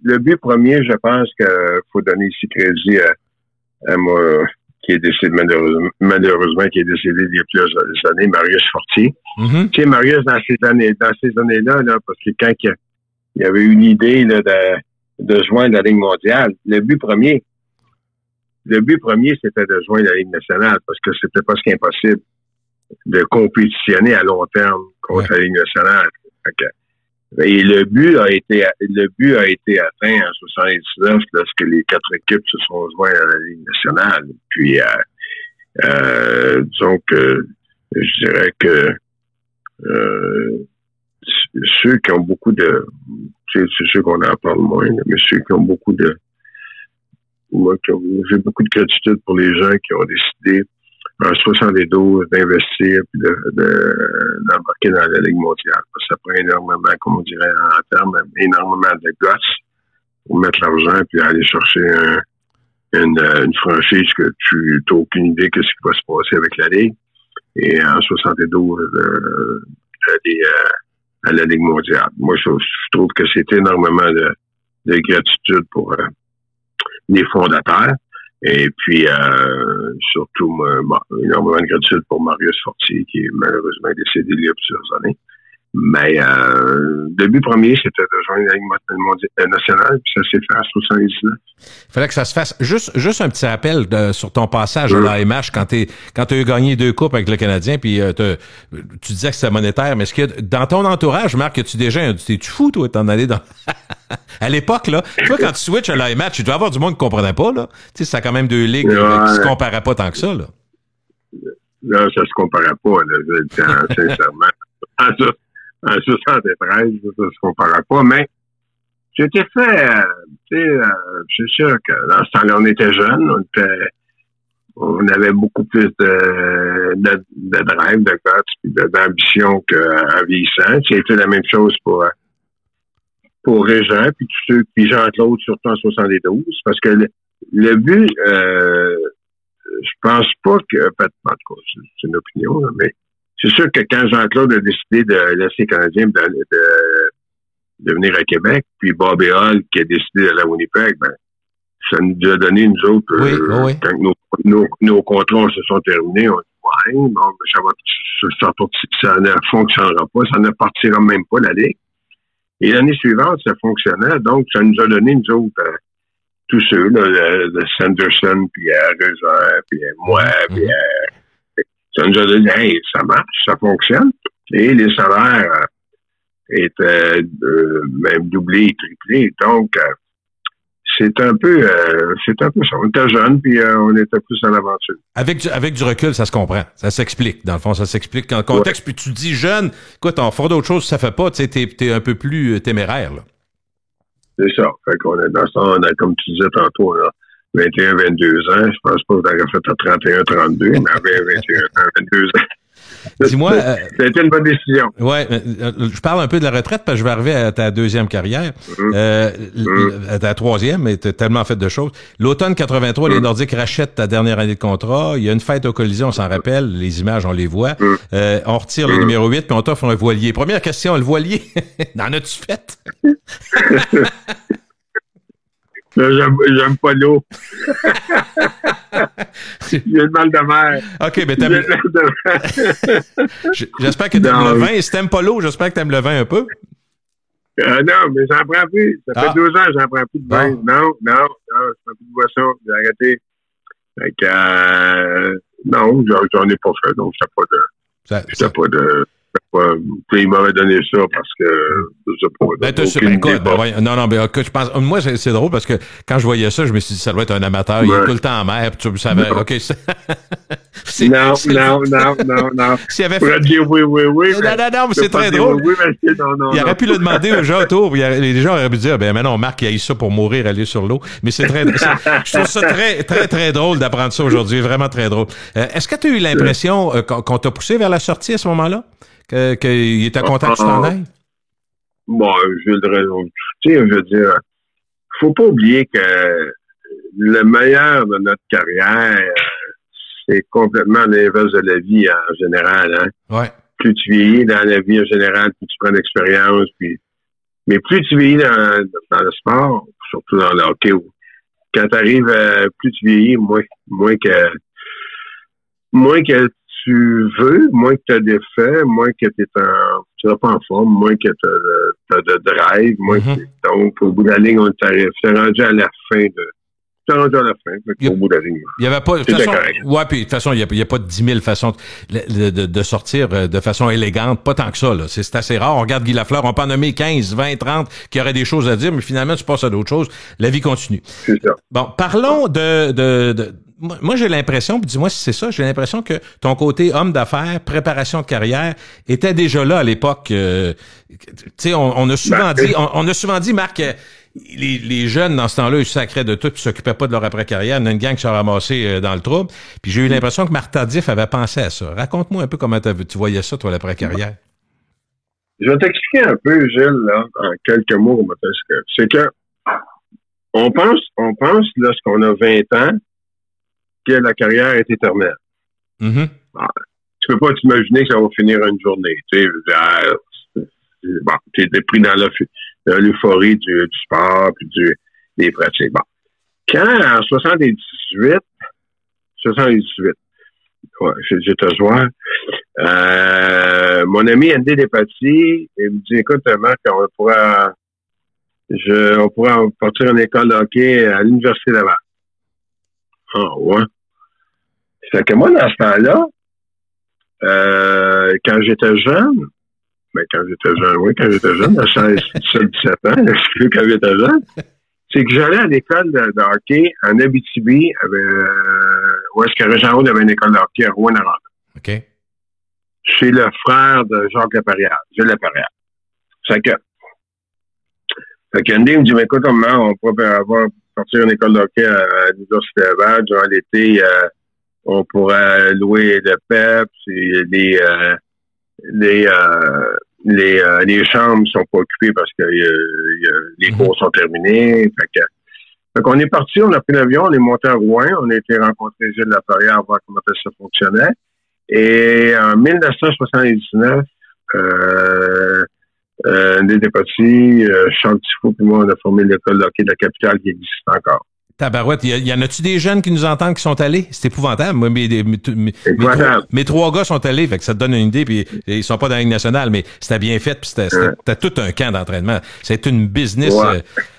je pense qu'il faut donner ici crédit à qui est décédé malheureusement, qui est décédé il y a plusieurs années, Marius Fortier. Mm-hmm. Tu sais, Marius, dans ces années-là, là, parce que quand il y avait eu l'idée là, de joindre la Ligue mondiale, le but premier, c'était de joindre la Ligue nationale, parce que c'était presque impossible de compétitionner à long terme contre la Ligue nationale. Et le but a été atteint en 79 lorsque les 4 équipes se sont jointes à la Ligue nationale. Puis, disons que je dirais que ceux qui ont beaucoup de, c'est sûr qu'on en parle moins, mais ceux qui ont beaucoup de, j'ai beaucoup de gratitude pour les gens qui ont décidé en 72 d'investir puis d'embarquer dans la Ligue mondiale. Ça prend énormément, comme on dirait en termes, énormément de gosses pour mettre l'argent puis aller chercher une franchise que tu n'as aucune idée de ce qui va se passer avec la Ligue. Et en 72, aller à la Ligue mondiale. Moi, je trouve que c'est énormément de gratitude pour les fondateurs. Et puis, surtout, énormément de gratitude pour Marius Fortier, qui est malheureusement décédé il y a plusieurs années. Mais le but premier, c'était de joindre la Ligue nationale, puis ça s'est fait en 79. Il fallait que ça se fasse. Juste un petit rappel sur ton passage à l'AMH quand tu as eu gagné 2 coupes avec le Canadien, puis tu disais que c'était monétaire, mais est-ce que dans ton entourage, Marc, as-tu déjà t'es-tu fou, toi, t'en aller dans à l'époque, là, toi, quand tu switches à l'AMH, tu dois avoir du monde qui comprenait pas, là. Tu sais, c'est quand même 2 ligues qui se comparaient pas tant que ça, là. Non, ça se comparait pas, là, sincèrement. En 73, ça se comparait pas, mais c'était fait, c'est sûr que dans ce temps-là, on était jeunes, on avait beaucoup plus de drive, de guts, d'ambition qu'en vieillissant. C'était la même chose pour Régent, puis tous ceux, puis Jean-Claude, surtout en 72, parce que le but, je pense pas que, en tout cas, c'est une opinion, là, mais c'est sûr que quand Jean-Claude a décidé de laisser les Canadiens de venir à Québec, puis Bobby Hall qui a décidé d'aller à Winnipeg, ben, ça nous a donné, nous autres, quand nos contrats se sont terminés, on dit, ouais, bon, ça ne fonctionnera pas, ça ne partira même pas la Ligue. Et l'année suivante, ça fonctionnait, donc ça nous a donné, nous autres, tous ceux, là, le Sanderson, puis Régent, puis moi, puis ça nous a dit, hey, ça marche, ça fonctionne. Et les salaires étaient même doublés et triplés. Donc, c'est un peu ça. On était jeunes, puis on était plus à l'aventure. Avec du recul, ça se comprend. Ça s'explique. Dans le fond, ça s'explique. Dans le contexte, puis tu dis jeune, écoute, on fera d'autres choses, ça fait pas, tu sais, t'es un peu plus téméraire, là. C'est ça. Fait qu'on est dans ça, comme tu disais tantôt, là, 21, 22 ans. Je pense pas que t'aurais fait à 31, 32, mais avec 21, 22 ans. Dis-moi. C'était une bonne décision. Ouais, je parle un peu de la retraite parce que je vais arriver à ta 2e carrière. À ta 3e, mais t'as tellement fait de choses. L'automne 83, les Nordiques rachètent ta dernière année de contrat. Il y a une fête au Colisée, on s'en rappelle. Les images, on les voit. On retire le numéro 8 puis on t'offre un voilier. Première question, le voilier, n'en as-tu fait? J'aime pas l'eau. J'ai le mal de mer. OK, mais t'aimes... J'espère que t'aimes le vin. Si t'aimes pas l'eau, j'espère que t'aimes le vin un peu. Non, mais j'en prends plus. Ça fait 2 ans que j'en prends plus de vin. Non, je prends plus de boisson. J'ai arrêté. Fait que, non, j'en ai pas fait. Donc, j'étais pas de... il m'avait donné ça parce que je sais pas. Non, mais je pense. Moi, c'est drôle parce que quand je voyais ça, je me suis dit ça doit être un amateur. Il est tout le temps en mer. Puis tu savais. Non. OK. Non. S'il avait fait. Dire oui. Non, mais c'est très drôle. Il aurait pu le demander aux gens autour. Les gens auraient pu dire ben non, Marc, il a eu ça pour mourir, aller sur l'eau. Mais c'est très. Je trouve ça très, très, très drôle d'apprendre ça aujourd'hui. Vraiment très drôle. Est-ce que tu as eu l'impression qu'on t'a poussé vers la sortie à ce moment-là? Qu'il était content que tu t'en ailles? Bon, je veux dire, faut pas oublier que le meilleur de notre carrière, c'est complètement l'inverse de la vie en général. Hein? Ouais. Plus tu vieillis dans la vie en général, plus tu prends d'expérience, mais plus tu vieillis dans le sport, surtout dans le hockey, quand tu arrives, plus tu vieillis, moins que moins que tu veux, moins que tu as d'effets, moins que tu n'es pas en forme, moins que tu as de drive, moins que donc, au bout de la ligne, on t'arrive. C'est rendu à la fin de... C'est rendu à la fin, au bout de la ligne. Il y avait pas... De toute façon, ouais, puis de toute façon, il y a pas 10 000 façons de sortir de façon élégante. Pas tant que ça, là. C'est assez rare. On regarde Guy Lafleur, on peut en nommer 15, 20, 30 qui auraient des choses à dire, mais finalement, tu passes à d'autres choses. La vie continue. C'est ça. Bon, parlons de moi, j'ai l'impression, puis dis-moi si c'est ça, j'ai l'impression que ton côté homme d'affaires, préparation de carrière, était déjà là à l'époque. Tu sais, on a souvent dit, Marc, les jeunes, dans ce temps-là, ils sacraient de tout, puis s'occupaient pas de leur après-carrière. Il y en a une gang qui s'est ramassée dans le trouble. Puis j'ai eu l'impression que Marc Tardif avait pensé à ça. Raconte-moi un peu comment tu voyais ça, toi, l'après-carrière. Je vais t'expliquer un peu, Gilles, là, en quelques mots. C'est que on pense, lorsqu'on a 20 ans, que la carrière est éternelle. Mm-hmm. Tu peux pas t'imaginer que ça va finir une journée. Tu sais, t'es pris dans l'euphorie du sport puis des pratiques. Bon. Quand en 78, ouais, j'étais joueur, mon ami Andy Despatie, il me dit, écoute, Marc, on pourra partir en école de hockey à l'Université Laval. Ah, ouais. Fait que moi, dans ce temps-là, quand j'étais jeune, à 16, 17 ans, quand j'étais jeune, c'est que j'allais à l'école de hockey en Abitibi, où est-ce que Régent Hall avait une école de hockey à Rouyn-Noranda. OK. Chez le frère de Jacques Lapariade, Gilles Lapariade. Fait qu'Andy me dit, mais écoute, on pourrait partir une école de hockey à l'Université Laval durant l'été, on pourrait louer le PEPS et les chambres sont pas occupées parce que les cours sont terminés. Fait qu'on est parti, on a pris l'avion, on est monté à Rouen, on a été rencontrer Gilles Lapariade, voir comment ça fonctionnait. Et en 1979, des Despatie, Charles Tifo, puis moi, on a formé l'école de hockey de la capitale qui existe encore. Tabarouette, y en a-tu des jeunes qui nous entendent qui sont allés? C'est épouvantable. Moi, mes trois gars sont allés, fait que ça te donne une idée, puis ils sont pas dans la Ligue nationale, mais c'était bien fait, puis c'était tout un camp d'entraînement. C'est une business,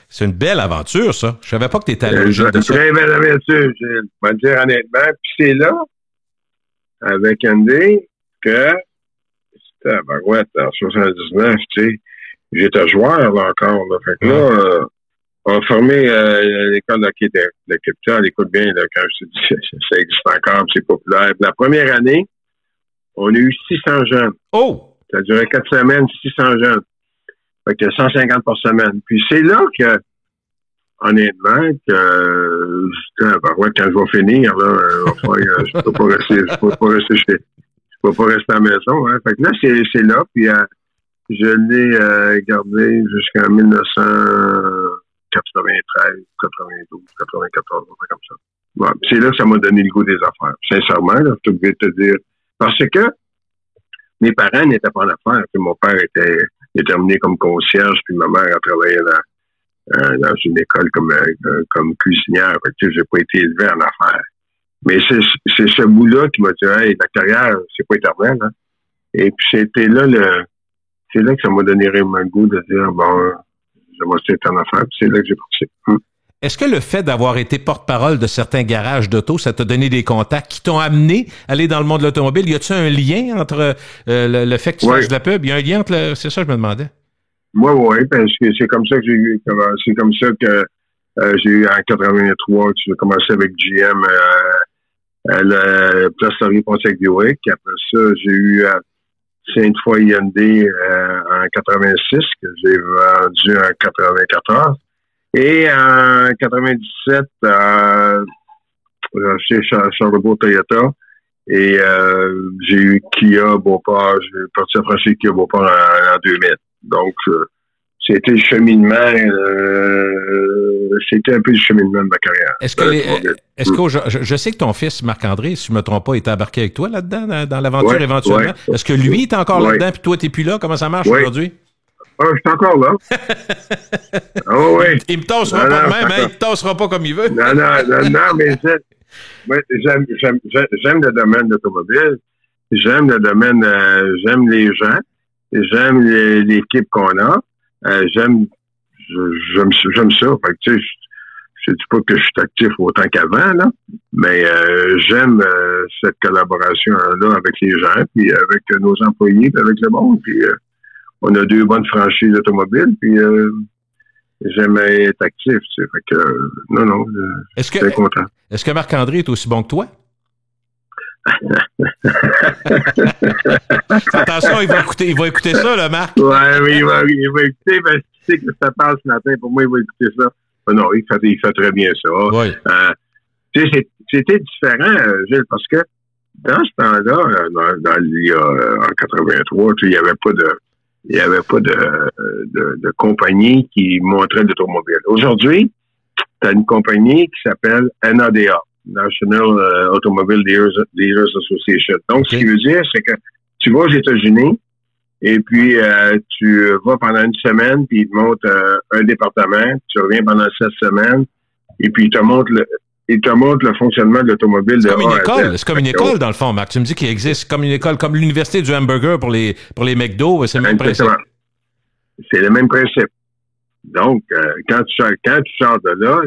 c'est une belle aventure, ça. Je savais pas que t'étais à l'origine de ça. Très belle aventure, Gilles. Je vais te dire honnêtement. Puis c'est là, avec Andy, que c'était à Barouette, en 79, tu sais, j'étais joueur là encore, là. Fait que là, on a formé l'école de hockey de la capitale. Écoute bien, là, quand je te dis, ça existe encore, c'est populaire. Puis la première année, on a eu 600 jeunes. Oh! Ça a duré 4 semaines, 600 jeunes. Fait que 150 par semaine. Puis c'est là que, honnêtement, quand je vais finir, là, je peux pas rester à la maison, hein. Fait que là, c'est là, puis je l'ai gardé jusqu'en 1993, 92, 94, comme ça. Bon, c'est là que ça m'a donné le goût des affaires. Sincèrement, là, je vais te dire. Parce que mes parents n'étaient pas en affaires. Mon père était terminé comme concierge, puis ma mère a travaillé dans une école comme cuisinière. Fait que, j'ai pas été élevé en affaires. Mais c'est ce bout-là qui m'a dit, hey, la carrière, c'est pas éternel, hein. Et puis c'est là que ça m'a donné vraiment le goût de dire, bon, j'aimerais être en affaires, puis c'est là que j'ai parti. Est-ce que le fait d'avoir été porte-parole de certains garages d'auto, ça t'a donné des contacts qui t'ont amené à aller dans le monde de l'automobile? Y a-t-il un lien entre le fait que tu fasses de la pub? Y a un lien entre c'est ça que je me demandais. Oui, parce que c'est comme ça que j'ai eu en 83, j'ai commencé avec GM le Place Laurier-Pontiac Buick. Après ça, j'ai eu Sainte-Foy Hyundai en 86, que j'ai vendu en 94. Et en 97, j'ai acheté Charlebourg Toyota. Et j'ai eu Kia Beauport. J'ai parti à franchir Kia Beauport en 2000. Donc, c'était le cheminement. C'était un peu le cheminement de ma carrière. Est-ce que je sais que ton fils, Marc-André, si je ne me trompe pas, est embarqué avec toi là-dedans, dans l'aventure éventuellement. Ouais. Est-ce que lui est encore là-dedans, puis toi, tu n'es plus là? Comment ça marche aujourd'hui? Ah, je suis encore là. Il me tassera pas de même, hein? Il me tassera pas comme il veut. Non, mais Ouais, j'aime le domaine de l'automobile. J'aime le domaine, j'aime les gens. J'aime l'équipe qu'on a. J'aime ça. Fait que, tu sais, je dis pas que je suis actif autant qu'avant, là, mais j'aime cette collaboration-là avec les gens, puis avec nos employés, puis avec le monde. Puis on a 2 bonnes franchises automobiles, puis j'aime être actif. Tu sais, fait que non, je suis très content. Est-ce que Marc-André est aussi bon que toi? Attention, il va écouter ça, là, Marc. Ouais, oui, il va écouter, parce qu'il sait que ça passe ce matin. Pour moi, il va écouter ça. Non, il fait très bien ça. Oui. Tu sais, c'était différent, Gilles, parce que dans ce temps-là, en 83, tu sais, il y avait pas de compagnie qui montrait l'automobile. Aujourd'hui, tu as une compagnie qui s'appelle NADA, National Automobile Dealers Association. Donc, ce qui veut dire, c'est que tu vas aux États-Unis et puis tu vas pendant une semaine, puis ils te montrent un département, tu reviens pendant 7 semaines, et puis ils te montrent le fonctionnement de l'automobile. C'est comme une école. C'est comme une école, dans le fond, Marc. Tu me dis qu'il existe comme une école, comme l'université du hamburger pour les McDo. C'est le même principe. C'est le même principe. Donc, quand tu sors de là,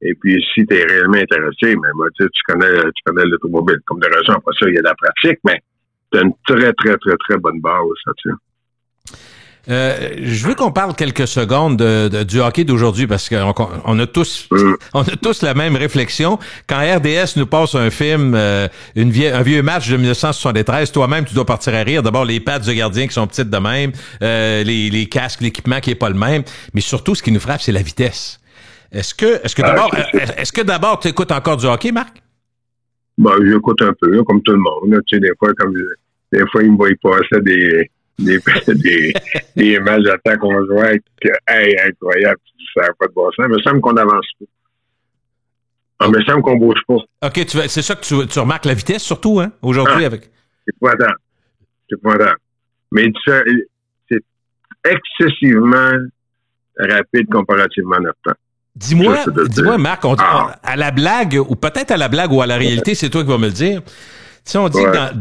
et puis si tu es réellement intéressé, mais moi, tu connais l'automobile. Comme de raison, après ça, il y a de la pratique, mais tu as une très, très, très, très bonne base là-dessus. Je veux qu'on parle quelques secondes du hockey d'aujourd'hui parce qu'on a tous la même réflexion. Quand RDS nous passe un film, un vieux match de 1973, toi-même tu dois partir à rire. D'abord les pattes de gardien qui sont petites de même, les casques, l'équipement qui est pas le même, mais surtout ce qui nous frappe, c'est la vitesse. Est-ce que d'abord tu écoutes encore du hockey, Marc? Ben, j'écoute un peu, comme tout le monde. Là. Tu sais, des fois, il me voit y passer des matchs d'attaque qu'on jouait incroyable, ça n'a pas de bon sens. Il me semble qu'on n'avance pas. Il me semble qu'on ne bouge pas. OK, c'est ça que tu remarques la vitesse surtout, hein, aujourd'hui avec. C'est pointant. Mais c'est excessivement rapide comparativement à notre temps. Dis-moi, Marc, à la blague, ou peut-être à la blague ou à la réalité, c'est toi qui vas me le dire. Tu sais, on dit que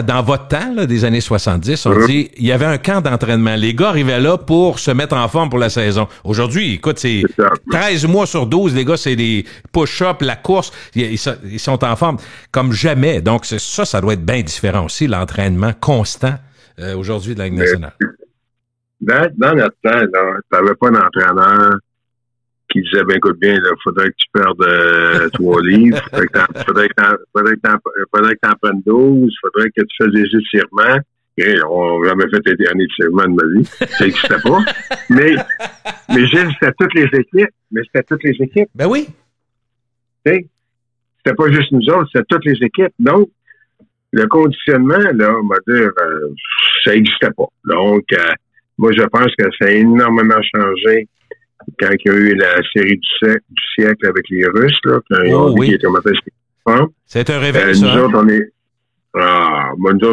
dans votre temps, là, des années 70, on dit, il y avait un camp d'entraînement. Les gars arrivaient là pour se mettre en forme pour la saison. Aujourd'hui, écoute, c'est 13 mois sur 12, les gars, c'est des push-ups, la course, ils sont en forme comme jamais. Donc, ça doit être bien différent aussi, l'entraînement constant, aujourd'hui de la Ligue nationale. Dans notre temps, tu n'avais pas d'entraîneur qui disait, ben écoute bien, il faudrait que tu perdes 3 livres, faudrait que t'en prennes 12, faudrait que tu fasses des étirements. Et on n'a jamais fait un étirement de ma vie. Ça n'existait pas. Mais Gilles, c'était toutes les équipes. Ben oui. T'sais, c'était pas juste nous autres, c'était toutes les équipes. Donc, le conditionnement, là, on va dire, ça n'existait pas. Donc, moi, je pense que ça a énormément changé quand il y a eu la série du siècle avec les Russes, là, qui était c'est un réveil, ça. Nous autres,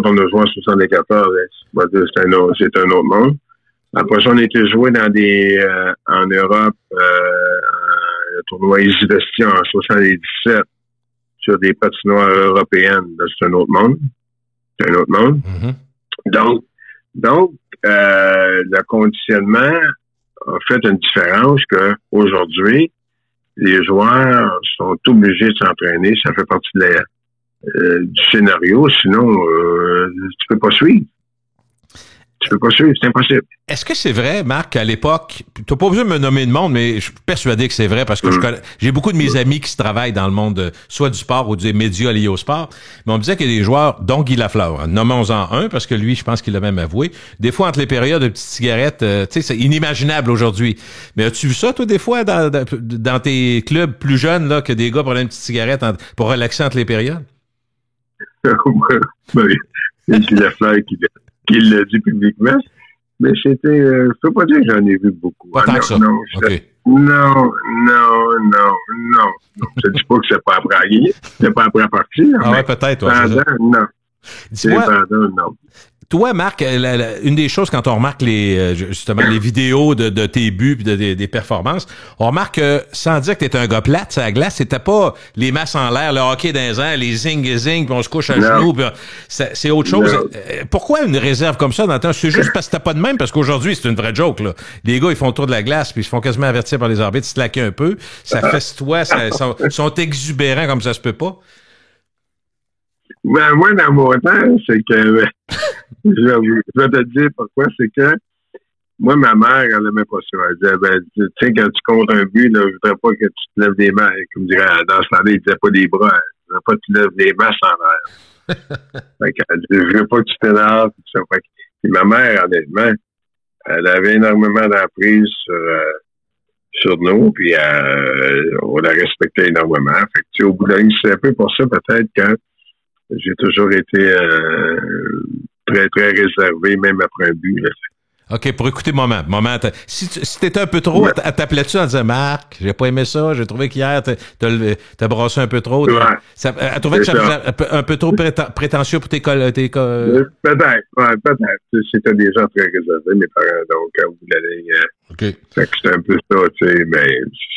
on a joué en 74, c'est un autre monde. Après ça, on a été joué en Europe, le tournoi Easy Vestia en 77, sur des patinoires européennes. Là, c'est un autre monde. Mm-hmm. Donc, le conditionnement a fait une différence qu'aujourd'hui, les joueurs sont obligés de s'entraîner. Ça fait partie du scénario. Sinon, tu peux pas suivre. C'est impossible. Est-ce que c'est vrai, Marc, qu'à l'époque, t'as pas besoin de me nommer de monde, mais je suis persuadé que c'est vrai parce que j'ai beaucoup de mes amis qui se travaillent dans le monde soit du sport ou des médias liés au sport, mais on me disait qu'il y a des joueurs, dont Guy Lafleur, nommons-en un, parce que lui, je pense qu'il l'a même avoué, des fois, entre les périodes de petites cigarettes, tu sais, c'est inimaginable aujourd'hui. Mais as-tu vu ça, toi, des fois, dans tes clubs plus jeunes, là, que des gars prenaient une petite cigarette pour relaxer entre les périodes? C'est Guy Lafleur qu'il l'a dit publiquement, mais c'était, je peux pas dire que j'en ai vu beaucoup. Pas tant que ça. Non. Je dis pas que c'est pas après à gagner, c'est pas après à partir. Ah ouais, peut-être. Non. Dis-moi, non. Toi, Marc, une des choses quand on remarque justement les vidéos de tes buts et des performances, on remarque que sans dire que t'es un gars plate, ça glace, c'était pas les masses en l'air, le hockey dans les airs, les zing, puis on se couche à genoux, puis c'est autre chose. Non. Pourquoi une réserve comme ça dans le temps? C'est juste parce que t'as pas de même, parce qu'aujourd'hui, c'est une vraie joke, là. Les gars, ils font le tour de la glace, puis ils se font quasiment avertir par les arbitres, ils se laquent un peu, ça festoie, sont exubérants comme ça se peut pas. Ben, moi, dans mon temps, c'est que, je vais te dire pourquoi, c'est que, moi, ma mère, elle n'aimait pas ça. Elle disait, ben, tu sais, quand tu comptes un but, là, je voudrais pas que tu te lèves les mains, comme dirait, dans ce temps-là, il disait pas des bras, je voudrais pas que tu lèves les mains en l'air. Fait qu'elle dit, je veux pas que tu t'énerves, tout ça. Fait que, puis ma mère, honnêtement, elle avait énormément d'emprise sur nous, puis on la respectait énormément. Fait que, tu sais, au bout de la ligne, c'est un peu pour ça, peut-être, quand j'ai toujours été très, très réservé, même après un but. Là. OK, pour écouter moment. Si t'étais un peu trop, t'appelais-tu en disant, Marc, j'ai pas aimé ça, j'ai trouvé qu'hier, t'as brassé un peu trop. Ouais, elle trouvait que ça faisait un peu trop prétentieux pour tes Peut-être, peut-être. C'était des gens très réservés, mes parents, donc, au bout de la ligne. OK. Fait que c'était un peu ça, tu sais, mais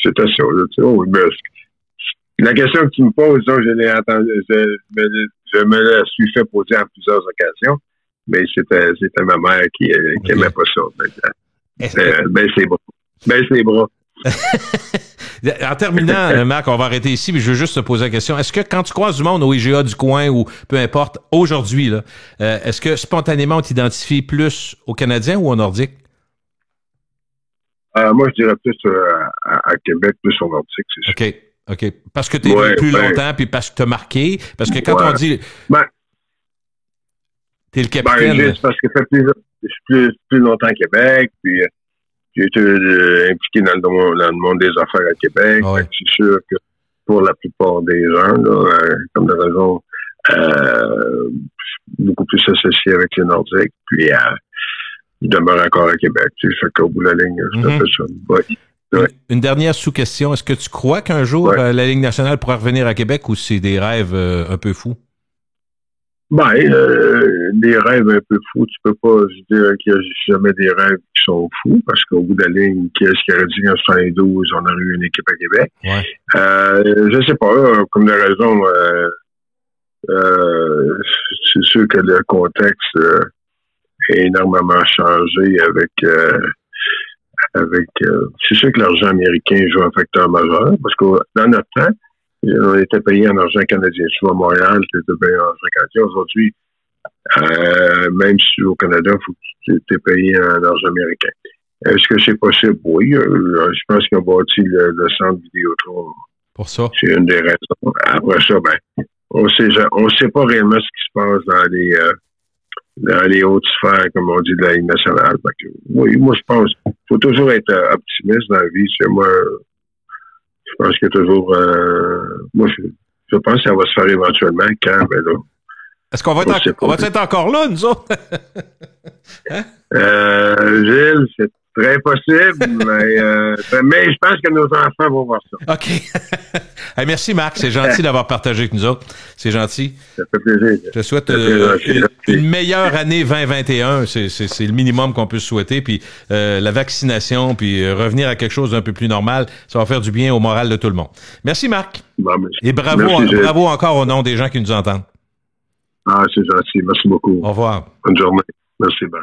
c'était ça, là, tu sais, la question que tu me poses, donc, je l'ai entendu, je me la suis fait poser en plusieurs occasions, mais c'était ma mère qui aimait pas ça. Ben, c'est bras. En terminant, Marc, on va arrêter ici, mais je veux juste te poser la question. Est-ce que quand tu croises du monde au IGA du coin ou peu importe, aujourd'hui, là, est-ce que spontanément on t'identifie plus aux Canadiens ou aux Nordiques? Moi, je dirais plus à Québec, plus aux Nordiques, c'est sûr. OK. Parce que tu es venu plus longtemps, puis parce que tu as marqué. Parce que quand on dit... t'es le capitaine. C'est parce que je suis plus longtemps à Québec, puis j'ai été impliqué dans le monde des affaires à Québec. Ouais. C'est sûr que pour la plupart des gens, là, comme de raison, beaucoup plus associé avec les Nordiques, puis je demeure encore à Québec. Tu sais, fait qu'au bout de la ligne, c'est un peu ça. Ouais. Une dernière sous-question. Est-ce que tu crois qu'un jour, la Ligue nationale pourra revenir à Québec ou c'est des rêves un peu fous? Des rêves un peu fous, tu peux pas dire qu'il n'y a jamais des rêves qui sont fous, parce qu'au bout de la ligne, qui est-ce qui aurait dit qu'en 72, on aurait eu une équipe à Québec? Ouais. Je sais pas, comme de raison, c'est sûr que le contexte a énormément changé c'est sûr que l'argent américain joue un facteur majeur, parce que dans notre temps, on était payé en argent canadien. Souvent à Montréal, tu étais payé en argent canadien. Aujourd'hui, même si au Canada, il faut que tu étais payé en argent américain. Est-ce que c'est possible? Oui. Je pense qu'ils ont bâti le centre Vidéotron. Pour ça? C'est une des raisons. Après ça, on sait pas réellement ce qui se passe dans les hautes sphères, comme on dit, de la Ligue nationale. Oui, moi, je pense qu'il faut toujours être optimiste dans la vie. Moi, je pense que toujours... moi, je pense que ça va se faire éventuellement quand, là. Est-ce qu'on va être encore là, nous autres? Hein? Gilles, c'est très possible, mais je pense que nos enfants vont voir ça. OK. Hey, merci, Marc. C'est gentil d'avoir partagé avec nous autres. C'est gentil. Ça fait plaisir. Je te souhaite une meilleure année 2021. C'est le minimum qu'on peut souhaiter. Puis la vaccination, puis revenir à quelque chose d'un peu plus normal, ça va faire du bien au moral de tout le monde. Merci, Marc. Et bravo encore au nom des gens qui nous entendent. C'est gentil. Merci beaucoup. Au revoir. Bonne journée. Merci, bye.